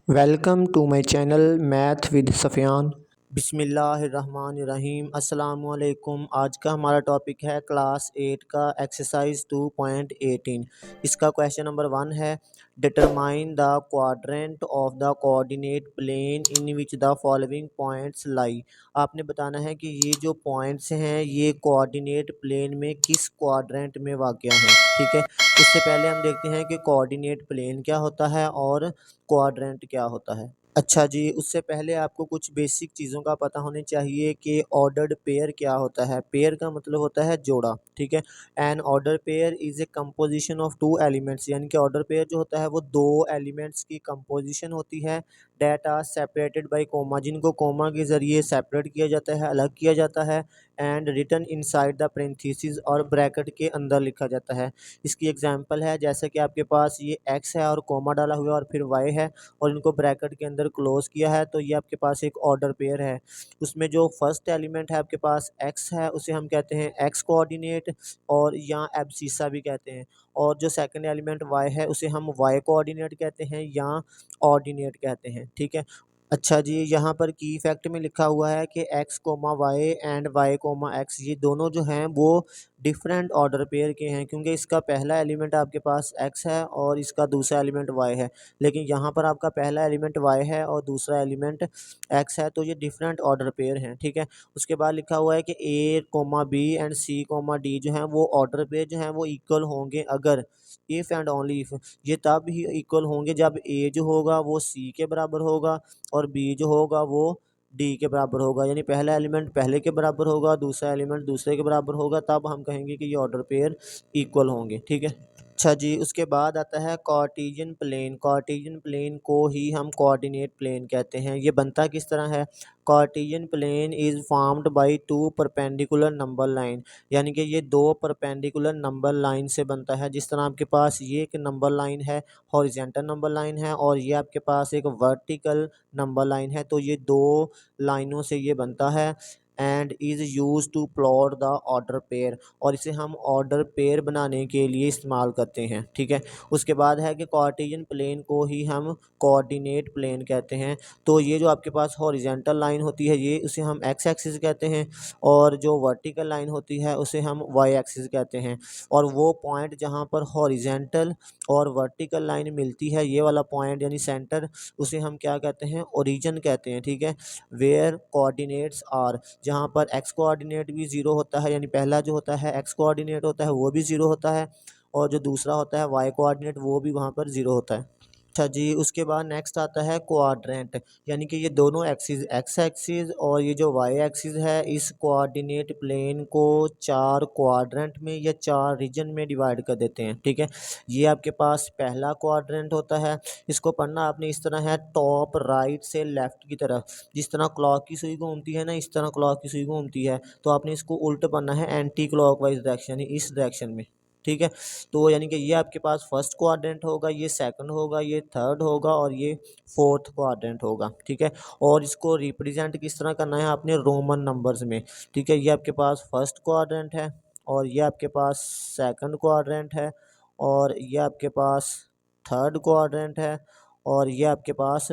Welcome to my channel math with Sufiyan. बिस्मिल्लाहिर्रहमानिर्रहीम। अस्सलामुअलैकुम। आज का हमारा टॉपिक है क्लास 8 का एक्सरसाइज 2.18। इसका क्वेश्चन नंबर 1 है, determine the quadrant of the coordinate plane in which the following points lie. आपने बताना है कि ये जो पॉइंट्स हैं ये कोऑर्डिनेट प्लेन में किस क्वाड्रेंट में वाक़या हैं। ठीक है, उससे पहले हम देखते हैं कि कोऑर्डिनेट प्लेन क्या होता है और क्वाड्रेंट क्या होता है। अच्छा जी, उससे पहले आपको कुछ बेसिक चीज़ों का पता होना चाहिए कि ऑर्डर्ड पेयर क्या होता है। पेयर का मतलब होता है जोड़ा। ठीक है, an order pair is a composition of two elements, यानी कि ऑर्डर पेयर जो होता है वो दो एलिमेंट्स की कंपोजिशन होती है that are separated by comma, जिनको कोमा के ज़रिए सेपरेट किया जाता है, अलग किया जाता है, and written inside the parenthesis और ब्रैकेट के अंदर लिखा जाता है। इसकी एग्जांपल है जैसे कि आपके पास ये एक्स है और कोमा डाला हुआ है और फिर वाई है और इनको ब्रैकेट के अंदर क्लोज किया है, तो ये आपके पास एक ऑर्डर पेयर है। उसमें जो फर्स्ट एलिमेंट है आपके पास एक्स है उसे हम कहते हैं एक्स कोऑर्डिनेट और या एब्सिसा भी कहते हैं, और जो सेकंड एलिमेंट वाई है उसे हम वाई कोऑर्डिनेट कहते हैं या ऑर्डिनेट कहते हैं। ठीक है, अच्छा जी, यहाँ पर की फैक्ट में लिखा हुआ है कि X comma Y and Y comma X, ये दोनों जो हैं वो डिफरेंट ऑर्डर पेयर के हैं, क्योंकि इसका पहला एलिमेंट आपके पास एक्स है और इसका दूसरा एलिमेंट वाई है। लेकिन यहाँ पर आपका पहला एलिमेंट वाई है और दूसरा एलिमेंट एक्स है, तो ये डिफरेंट ऑर्डर पेयर हैं। ठीक है, उसके बाद लिखा हुआ है कि A comma B and C comma D जो हैं वो ऑर्डर पेयर जो हैं वो इक्वल होंगे अगर इफ़ एंड ओनली इफ़, ये तब ही इक्वल होंगे जब ए जो होगा वो सी के बराबर होगा और बी जो होगा वो डी के बराबर होगा, यानी पहला एलिमेंट पहले के बराबर होगा, दूसरा एलिमेंट दूसरे के बराबर होगा, तब हम कहेंगे कि ये ऑर्डर पेयर इक्वल होंगे। ठीक है, अच्छा जी, उसके बाद आता है कार्टेशियन प्लेन। कार्टेशियन प्लेन को ही हम कोऑर्डिनेट प्लेन कहते हैं। ये बनता किस तरह है? Cartesian plane is formed by two perpendicular number line, यानी कि ये दो परपेंडिकुलर नंबर लाइन से बनता है। जिस तरह आपके पास ये एक नंबर लाइन है, हॉरिजेंटल नंबर लाइन है, और ये आपके पास एक वर्टिकल नंबर लाइन है, तो ये दो लाइनों से ये बनता है and is use to plot the order pair, और इसे हम ऑर्डर पेयर बनाने के लिए इस्तेमाल करते हैं। ठीक है, उसके बाद है कि कार्टेशियन प्लेन को ही हम कोऑर्डिनेट प्लेन कहते हैं। तो ये जो आपके पास हॉरिजेंटल लाइन होती है ये उसे हम एक्स एक्सिस कहते हैं, और जो वर्टिकल लाइन होती है उसे हम वाई एक्सिस कहते हैं। और वो पॉइंट जहाँ पर हॉरिजेंटल और वर्टिकल लाइन मिलती है, ये वाला पॉइंट यानी सेंटर, उसे हम क्या कहते हैं? ओरिजिन कहते हैं। ठीक है, वेयर कोऑर्डिनेट्स आर, जहाँ पर एक्स कोऑर्डिनेट भी ज़ीरो होता है, यानी पहला जो होता है एक्स कोऑर्डिनेट होता है वो भी ज़ीरो होता है, और जो दूसरा होता है वाई कोऑर्डिनेट वो भी वहाँ पर ज़ीरो होता है। अच्छा जी, उसके बाद नेक्स्ट आता है क्वाड्रेंट, यानी कि ये दोनों एक्सिस एक्स एक्सिस और ये जो वाई एक्सिस है इस कोऑर्डिनेट प्लेन को चार क्वाड्रेंट में या चार रीजन में डिवाइड कर देते हैं। ठीक है, ये आपके पास पहला क्वाड्रेंट होता है। इसको पढ़ना आपने इस तरह है, टॉप राइट से लेफ्ट की तरफ, जिस तरह क्लॉक की सुई घूमती है ना, इस तरह क्लॉक की सुई घूमती है, तो आपने इसको उल्ट पढ़ना है, एंटी क्लॉकवाइज डायरेक्शन, यानी इस डायरेक्शन में। ठीक है, तो यानी कि ये आपके पास फर्स्ट क्वाड्रेंट होगा, ये सेकंड होगा, ये थर्ड होगा और ये फोर्थ क्वाड्रेंट होगा। ठीक है, और इसको रिप्रेजेंट किस तरह करना है आपने? रोमन नंबर्स में। ठीक है, ये आपके पास फर्स्ट क्वाड्रेंट है और ये आपके पास सेकंड क्वाड्रेंट है और ये आपके पास थर्ड क्वाड्रेंट है और ये आपके पास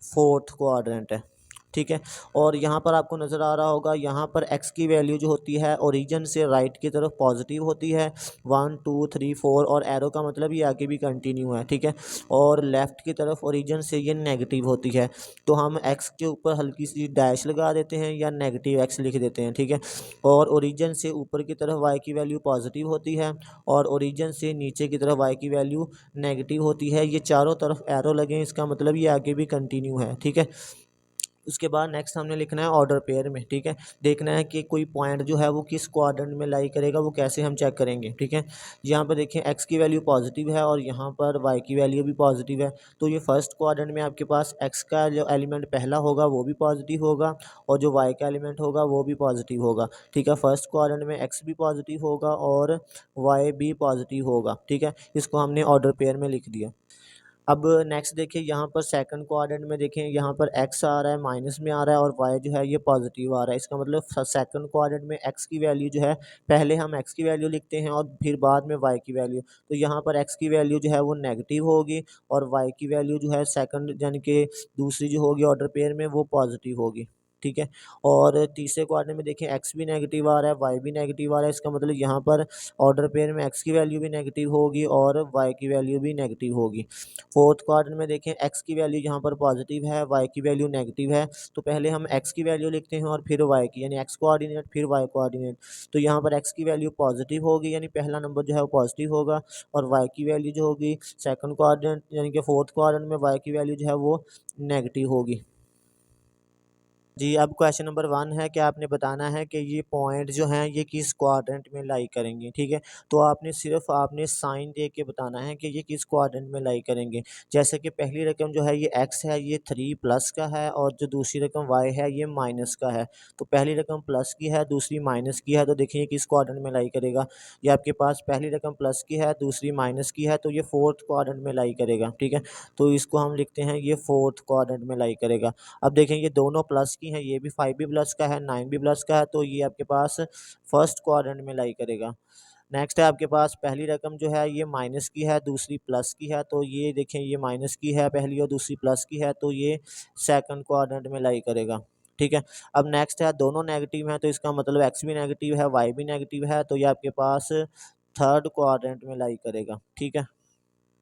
फोर्थ क्वाड्रेंट है। ठीक है, और यहाँ पर आपको नज़र आ रहा होगा, यहाँ पर एक्स की वैल्यू जो होती है ओरिजिन से राइट की तरफ पॉजिटिव होती है, 1 2 3 4, और एरो का मतलब ये आगे भी कंटिन्यू है। ठीक है, और लेफ़्ट की तरफ ओरिजिन से ये नेगेटिव होती है, तो हम एक्स के ऊपर हल्की सी डैश लगा देते हैं या नेगेटिव एक्स लिख देते हैं। ठीक है, और ओरिजिन से ऊपर की तरफ वाई की वैल्यू पॉजिटिव होती है और ओरिजिन से नीचे की तरफ वाई की वैल्यू नेगेटिव होती है। ये चारों तरफ एरो लगे, इसका मतलब ये आगे भी कंटिन्यू है। ठीक है, उसके बाद नेक्स्ट हमने लिखना है ऑर्डर पेयर में। ठीक है, देखना है कि कोई पॉइंट जो है वो किस क्वाड्रेंट में लाई करेगा, वो कैसे हम चेक करेंगे। ठीक है, यहाँ पर देखें एक्स की वैल्यू पॉजिटिव है और यहाँ पर वाई की वैल्यू भी पॉजिटिव है, तो ये फर्स्ट क्वाड्रेंट में आपके पास एक्स का जो एलिमेंट पहला होगा वो भी पॉजिटिव होगा और जो वाई का एलिमेंट होगा वो भी पॉजिटिव होगा। ठीक है, फर्स्ट क्वाड्रेंट में एक्स भी पॉजिटिव होगा और वाई भी पॉजिटिव होगा। ठीक है, इसको हमने ऑर्डर पेयर में लिख दिया। अब नेक्स्ट देखिए यहाँ पर सेकंड क्वाड्रेंट में देखें, यहाँ पर एक्स आ रहा है माइनस में आ रहा है और वाई जो है ये पॉजिटिव आ रहा है। इसका मतलब सेकंड क्वाड्रेंट में एक्स की वैल्यू जो है, पहले हम एक्स की वैल्यू लिखते हैं और फिर बाद में वाई की वैल्यू। तो यहाँ पर एक्स की वैल्यू जो है वो नेगेटिव होगी और वाई की वैल्यू जो है सेकंड यानी कि दूसरी जो होगी ऑर्डर पेयर में वो पॉजिटिव होगी। ठीक है। और तीसरे क्वाड्रेंट में देखें एक्स भी नेगेटिव आ रहा है, वाई भी नेगेटिव आ रहा है। इसका मतलब यहाँ पर ऑर्डर पेयर में एक्स की वैल्यू भी नेगेटिव होगी और वाई की वैल्यू भी नेगेटिव होगी। फोर्थ क्वाड्रेंट में देखें एक्स की वैल्यू यहाँ पर पॉजिटिव है, वाई की वैल्यू नेगेटिव है। तो पहले हम एक्स की वैल्यू लिखते हैं और फिर वाई की, यानी एक्स कोऑर्डिनेट फिर वाई कोऑर्डिनेट। तो यहाँ पर एक्स की वैल्यू पॉजिटिव होगी यानी पहला नंबर जो है वो पॉजिटिव होगा, और वाई की वैल्यू जो होगी सेकंड क्वाड्रेंट यानी कि फोर्थ क्वाड्रेंट में वाई की वैल्यू जो है वो नेगेटिव होगी। जी, अब क्वेश्चन नंबर 1 है कि आपने बताना है कि ये पॉइंट जो हैं ये किस क्वाड्रेंट में लाई करेंगे। ठीक है, तो आपने साइन दे के बताना है कि ये किस क्वाड्रेंट में लाई करेंगे। जैसे कि पहली रकम जो है ये एक्स है, ये 3 प्लस का है, और जो दूसरी रकम वाई है ये माइनस का है। तो पहली रकम प्लस की है, दूसरी माइनस की है, तो देखिए ये किस क्वाड्रेंट में लाई करेगा। ये आपके पास पहली रकम प्लस की है, दूसरी माइनस की है, तो ये फोर्थ क्वाड्रेंट में लाई करेगा। ठीक है, तो इसको हम लिखते हैं ये फोर्थ क्वाड्रेंट में लाई करेगा। अब देखें ये दोनों प्लस की हैं, ये भी 5 भी प्लस का है, 9 भी प्लस का है, तो ये आपके पास फर्स्ट क्वाड्रेंट में लाई करेगा। नेक्स्ट है आपके पास पहली रकम जो है ये माइनस की है, दूसरी प्लस की है, तो ये देखें ये माइनस की है पहली और दूसरी प्लस की है, तो ये सेकंड क्वाड्रेंट में लाई करेगा। ठीक है, अब नेक्स्ट है दोनों नेगेटिव हैं, तो इसका मतलब एक्स भी नेगेटिव है, वाई भी नेगेटिव है, तो ये आपके पास थर्ड क्वाड्रेंट में लाई करेगा। ठीक है।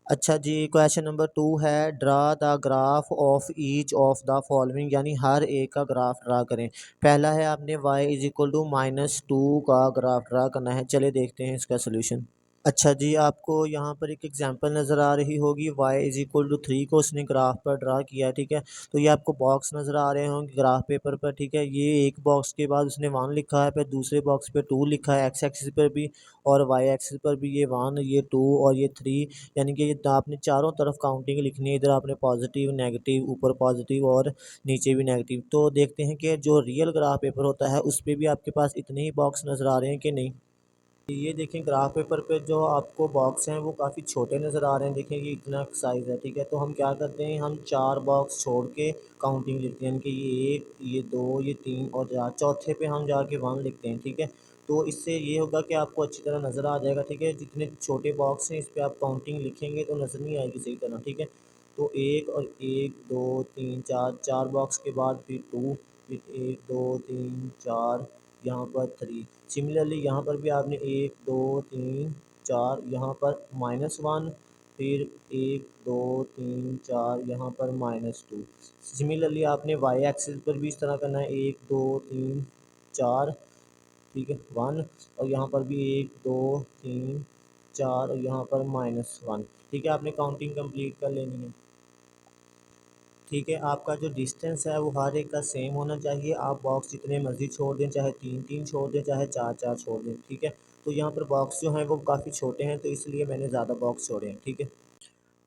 अच्छा जी, क्वेश्चन नंबर 2 है, draw the graph of each of the following, यानी हर एक का ग्राफ ड्रा करें। पहला है आपने y इज इक्वल टू -2 का ग्राफ ड्रा करना है। चले देखते हैं इसका सोल्यूशन। अच्छा जी, आपको यहाँ पर एक एग्जांपल नज़र आ रही होगी, y इज इक्वल टू 3 को उसने ग्राफ पर ड्रा किया है। ठीक है, तो ये आपको बॉक्स नज़र आ रहे होंगे ग्राफ पेपर पर। ठीक है, ये एक बॉक्स के बाद उसने 1 लिखा है, फिर दूसरे बॉक्स पे 2 लिखा है एक्स एक्सिस पर भी, और वाई एक्सिस पर भी ये 1, ये 2 और ये 3, यानी कि ये आपने चारों तरफ काउंटिंग लिखनी है। इधर आपने पॉजिटिव नेगेटिव, ऊपर पॉजिटिव और नीचे भी नेगेटिव। तो देखते हैं कि जो रियल ग्राफ पेपर होता है उस पर भी आपके पास इतने ही बॉक्स नज़र आ रहे हैं कि नहीं। ये देखें ग्राफ पेपर पे जो आपको बॉक्स हैं वो काफ़ी छोटे नज़र आ रहे हैं। देखें ये इतना साइज़ है। ठीक है, तो हम क्या करते हैं, हम 4 बॉक्स छोड़ के काउंटिंग लिखते हैं, यानी कि ये 1, ये 2, ये 3 और 4, चौथे पे हम जाके 1 लिखते हैं। ठीक है, तो इससे ये होगा कि आपको अच्छी तरह नज़र आ जाएगा। ठीक है, जितने छोटे बॉक्स हैं इस पर आप काउंटिंग लिखेंगे तो नज़र नहीं आएगी सही तरह। ठीक है, तो 1 और 1 2 3 4, 4 बॉक्स के बाद फिर 2, फिर 1 2 3 4, यहाँ पर 3। सिमिलरली यहाँ पर भी आपने 1 2 3 4, यहाँ पर -1, फिर 1 2 3 4, यहाँ पर -2। सिमिलरली आपने वाई एक्सिस पर भी इस तरह करना है, 1 2 3 4। ठीक है, 1, और यहाँ पर भी 1 2 3 4 और यहाँ पर -1। ठीक है, आपने काउंटिंग कंप्लीट कर लेनी है। ठीक है, आपका जो डिस्टेंस है वो हर एक का सेम होना चाहिए। आप बॉक्स जितने मर्ज़ी छोड़ दें, चाहे 3-3 छोड़ दें, चाहे 4-4 छोड़ दें। ठीक है, तो यहाँ पर बॉक्स जो हैं वो काफ़ी छोटे हैं, तो इसलिए मैंने ज़्यादा बॉक्स छोड़े हैं। ठीक है।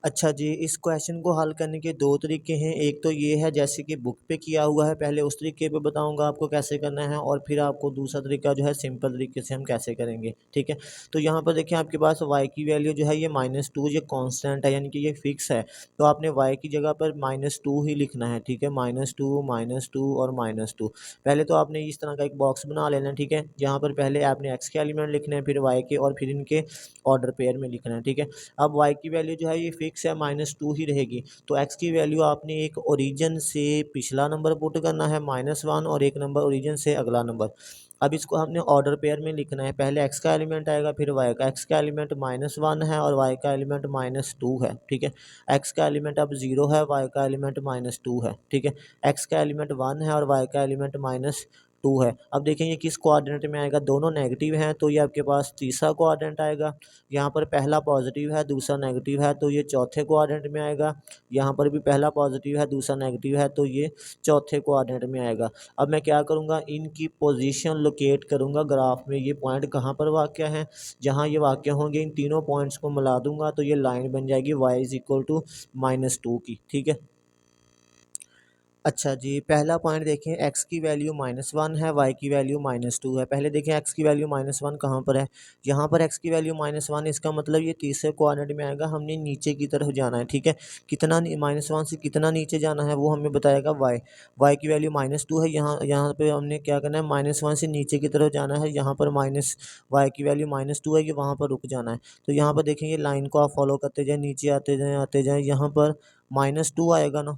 अच्छा जी, इस क्वेश्चन को हल करने के 2 तरीके हैं। एक तो ये है जैसे कि बुक पे किया हुआ है, पहले उस तरीके पे बताऊँगा आपको कैसे करना है, और फिर आपको दूसरा तरीका जो है सिंपल तरीके से हम कैसे करेंगे। ठीक है? तो यहाँ पर देखिए आपके पास y की वैल्यू जो है ये -2, ये कांस्टेंट है, यानी कि ये फिक्स है। तो आपने y की जगह पर -2 ही लिखना है। ठीक है? -2, -2 और -2। पहले तो आपने इस तरह का एक बॉक्स बना लेना है। ठीक है? जहाँ पर पहले आपने x के एलिमेंट लिखने हैं, फिर y के, और फिर इनके ऑर्डर पेयर में लिखना है। ठीक है? अब y की वैल्यू जो है ये फिक्स है, -2 ही रहेगी। तो x की वैल्यू आपने एक ओरिजिन से पिछला नंबर पुट करना है -1, और एक नंबर ओरिजिन से अगला नंबर। अब इसको हमने ऑर्डर पेयर में लिखना है, पहले x का एलिमेंट आएगा फिर y का। x का एलिमेंट -1 है और y का एलिमेंट -2 है। ठीक है, x का एलिमेंट अब 0 है, y का एलिमेंट -2 है। ठीक है, x का एलिमेंट 1 है और y का एलिमेंट -2 है। अब देखें ये किस क्वाड्रेंट में आएगा, दोनों नेगेटिव हैं, तो ये आपके पास तीसरा क्वाड्रेंट आएगा। यहाँ पर पहला पॉजिटिव है, दूसरा नेगेटिव है, तो ये चौथे क्वाड्रेंट में आएगा। यहाँ पर भी पहला पॉजिटिव है, दूसरा नेगेटिव है, तो ये चौथे क्वाड्रेंट में आएगा। अब मैं क्या करूँगा, इनकी पोजीशन लोकेट करूँगा ग्राफ में, ये पॉइंट कहाँ पर वाक़या है। जहाँ ये वाक़या होंगे इन तीनों पॉइंट्स को मिला दूँगा तो ये लाइन बन जाएगी y इज़ इक्वल टू -2 की। ठीक है। अच्छा जी, पहला पॉइंट देखें, x की वैल्यू -1 है, y की वैल्यू -2 है। पहले देखें x की वैल्यू -1 कहाँ पर है, यहाँ पर x की वैल्यू -1, इसका मतलब ये तीसरे क्वाड्रेंट में आएगा, हमने नीचे की तरफ जाना है, ठीक है। कितना -1 से कितना नीचे जाना है वो हमें बताएगा y की वैल्यू -2 है, यहाँ पे हमने क्या करना है, -1 से नीचे की तरफ जाना है, यहाँ पर माइनस y की वैल्यू -2 है, कि वहाँ पर रुक जाना है। तो यहाँ पर देखें, ये लाइन को आप फॉलो करते जाएँ, नीचे आते जाएँ, यहाँ पर -2 आएगा ना,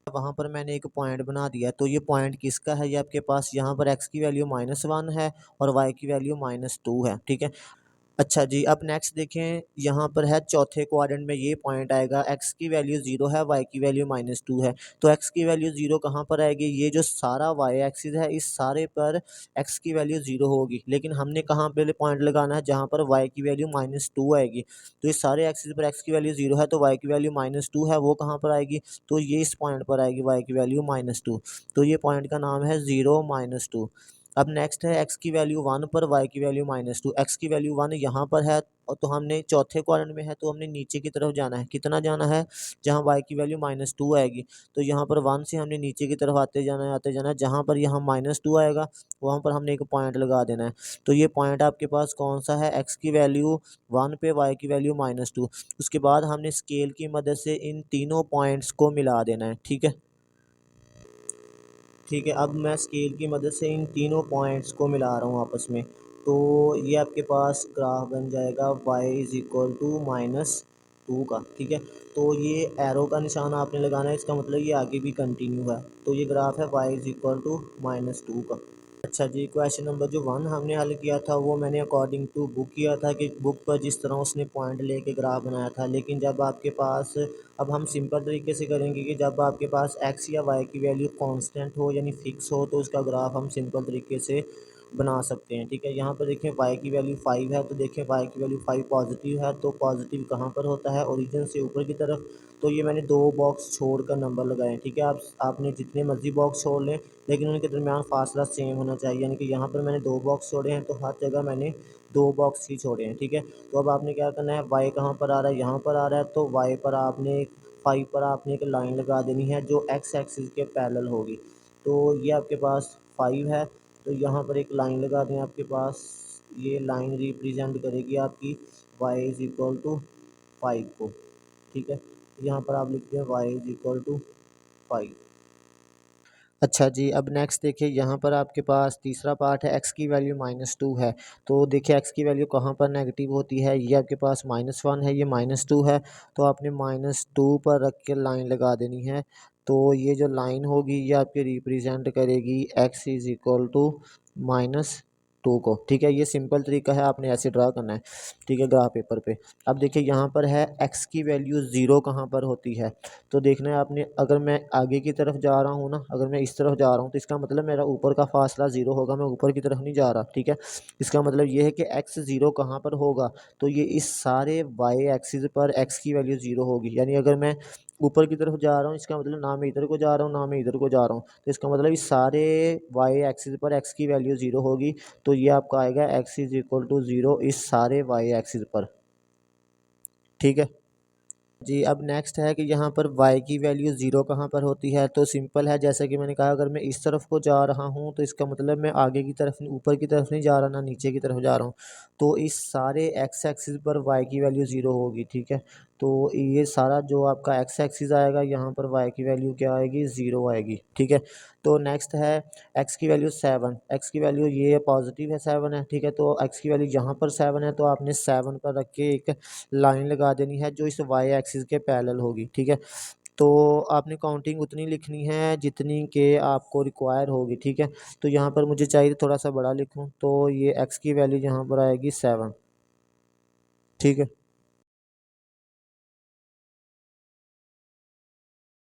वहाँ पर मैंने एक पॉइंट बना दिया। तो ये पॉइंट किसका है, ये आपके पास यहाँ पर x की वैल्यू -1 है और y की वैल्यू -2 है, ठीक है। अच्छा जी, अब नेक्स्ट देखें, यहाँ पर है चौथे क्वाड्रेंट में ये पॉइंट आएगा, x की वैल्यू 0 है, y की वैल्यू -2 है। तो x की वैल्यू 0 कहाँ पर आएगी, ये जो सारा y एक्सिस है, इस सारे पर x की वैल्यू 0 होगी, लेकिन हमने कहाँ पे पॉइंट लगाना है, जहाँ पर y की वैल्यू -2 आएगी। तो इस सारे एक्सिस पर x की वैल्यू 0 है, तो y की वैल्यू -2 है, वो कहाँ पर आएगी, तो ये इस पॉइंट पर आएगी, y की वैल्यू -2। तो ये पॉइंट का नाम है 0 -2। अब नेक्स्ट है x की वैल्यू 1 पर, y की वैल्यू -2। x की वैल्यू 1 यहाँ पर है, और तो हमने चौथे क्वाड्रेंट में है, तो हमने नीचे की तरफ जाना है। कितना जाना है, जहाँ y की वैल्यू -2 आएगी, तो यहाँ पर 1 से हमने नीचे की तरफ आते जाना है, जहाँ पर यहाँ -2 आएगा, वहाँ पर हमने एक पॉइंट लगा देना है। तो ये पॉइंट आपके पास कौन सा है, x की वैल्यू 1 पे, y की वैल्यू -2। उसके बाद हमने स्केल की मदद से इन तीनों पॉइंट्स को मिला देना है, ठीक है। ठीक है, अब मैं स्केल की मदद से इन तीनों पॉइंट्स को मिला रहा हूँ आपस में। तो ये आपके पास ग्राफ बन जाएगा y इज़ इक्वल टू -2 का, ठीक है। तो ये एरो का निशान आपने लगाना है, इसका मतलब ये आगे भी कंटिन्यू है। तो ये ग्राफ है y इज़ इक्वल टू -2 का। अच्छा जी, क्वेश्चन नंबर जो 1 हमने हल किया था, वो मैंने अकॉर्डिंग टू बुक किया था, कि बुक पर जिस तरह उसने पॉइंट लेके ग्राफ बनाया था। लेकिन जब आपके पास, अब हम सिंपल तरीके से करेंगे कि जब आपके पास x या y की वैल्यू कांस्टेंट हो, यानी फिक्स हो, तो उसका ग्राफ हम सिंपल तरीके से बना सकते हैं, ठीक है। यहाँ पर देखें y की वैल्यू 5 है, तो देखें y की वैल्यू 5 पॉजिटिव है, तो पॉजिटिव कहाँ पर होता है, ओरिजिन से ऊपर की तरफ। तो ये मैंने 2 बॉक्स छोड़कर नंबर लगाए, ठीक है। आपने जितने मर्जी बॉक्स छोड़ लें, लेकिन उनके दरमियान फासला सेम होना चाहिए, यानी कि यहाँ पर मैंने 2 बॉक्स छोड़े हैं, तो हर जगह मैंने 2 बॉक्स ही छोड़े हैं, ठीक है। तो अब आपने क्या करना है, y कहाँ पर आ रहा है, यहाँ पर आ रहा है, तो y पर आपने 5 पर आपने एक लाइन लगा देनी है, जो x एक्सिस के पैरेलल होगी। तो ये आपके पास 5 है, तो यहाँ पर एक लाइन लगा दें आपके पास, ये लाइन रिप्रेजेंट करेगी आपकी y इज़ इक्वल टू 5 को, ठीक है। यहाँ पर आप लिखते हैं y इज़ इक्वल टू 5। अच्छा जी, अब नेक्स्ट देखिए, यहाँ पर आपके पास तीसरा पार्ट है, x की वैल्यू -2 है। तो देखिए x की वैल्यू कहाँ पर नेगेटिव होती है, ये आपके पास -1 है, ये -2 है, तो आपने -2 पर रख के लाइन लगा देनी है। तो ये जो लाइन होगी, ये आपकी रिप्रेजेंट करेगी x इज़ इक्वल टू -2 को, ठीक है। ये सिंपल तरीका है, आपने ऐसे ड्रा करना है, ठीक है, ग्राफ पेपर पे। अब देखिए यहाँ पर है x की वैल्यू 0 कहाँ पर होती है, तो देखना है आपने, अगर मैं आगे की तरफ जा रहा हूँ ना, अगर मैं इस तरफ जा रहा हूँ, तो इसका मतलब मेरा ऊपर का फासला 0 होगा, मैं ऊपर की तरफ नहीं जा रहा, ठीक है। इसका मतलब ये है कि x 0 कहाँ पर होगा, तो ये इस सारे y एक्सिस पर x की वैल्यू 0 होगी। यानी अगर मैं ऊपर की तरफ जा रहा हूँ, इसका मतलब ना मैं इधर को जा रहा हूँ, ना मैं इधर को जा रहा हूँ, तो इसका मतलब इस सारे y एक्सिस पर x की वैल्यू 0 होगी। तो ये आपका आएगा x इज़ इक्वल टू 0 इस सारे y एक्सिस पर, ठीक है जी। अब नेक्स्ट है कि यहाँ पर y की वैल्यू 0 कहाँ पर होती है, तो सिंपल है, जैसे कि मैंने कहा, अगर मैं इस तरफ को जा रहा हूँ, तो इसका मतलब मैं आगे की तरफ ऊपर की तरफ नहीं जा रहा, ना नीचे की तरफ जा रहा हूँ। तो इस सारे x एक्सिस पर y की वैल्यू 0 होगी, ठीक है। तो ये सारा जो आपका x एक्सिस आएगा, यहाँ पर y की वैल्यू क्या आएगी, 0 आएगी, ठीक है। तो नेक्स्ट है x की वैल्यू 7, x की वैल्यू ये पॉजिटिव है, 7 है, ठीक है। तो x की वैल्यू यहाँ पर 7 है, तो आपने 7 पर रख के एक लाइन लगा देनी है, जो इस y एक्सिस के पैरेलल होगी, ठीक है। तो आपने काउंटिंग उतनी लिखनी है जितनी के आपको रिक्वायर होगी, ठीक है। तो यहाँ पर मुझे चाहिए थोड़ा सा बड़ा लिखूँ, तो ये x की वैल्यू यहाँ पर आएगी 7, ठीक है।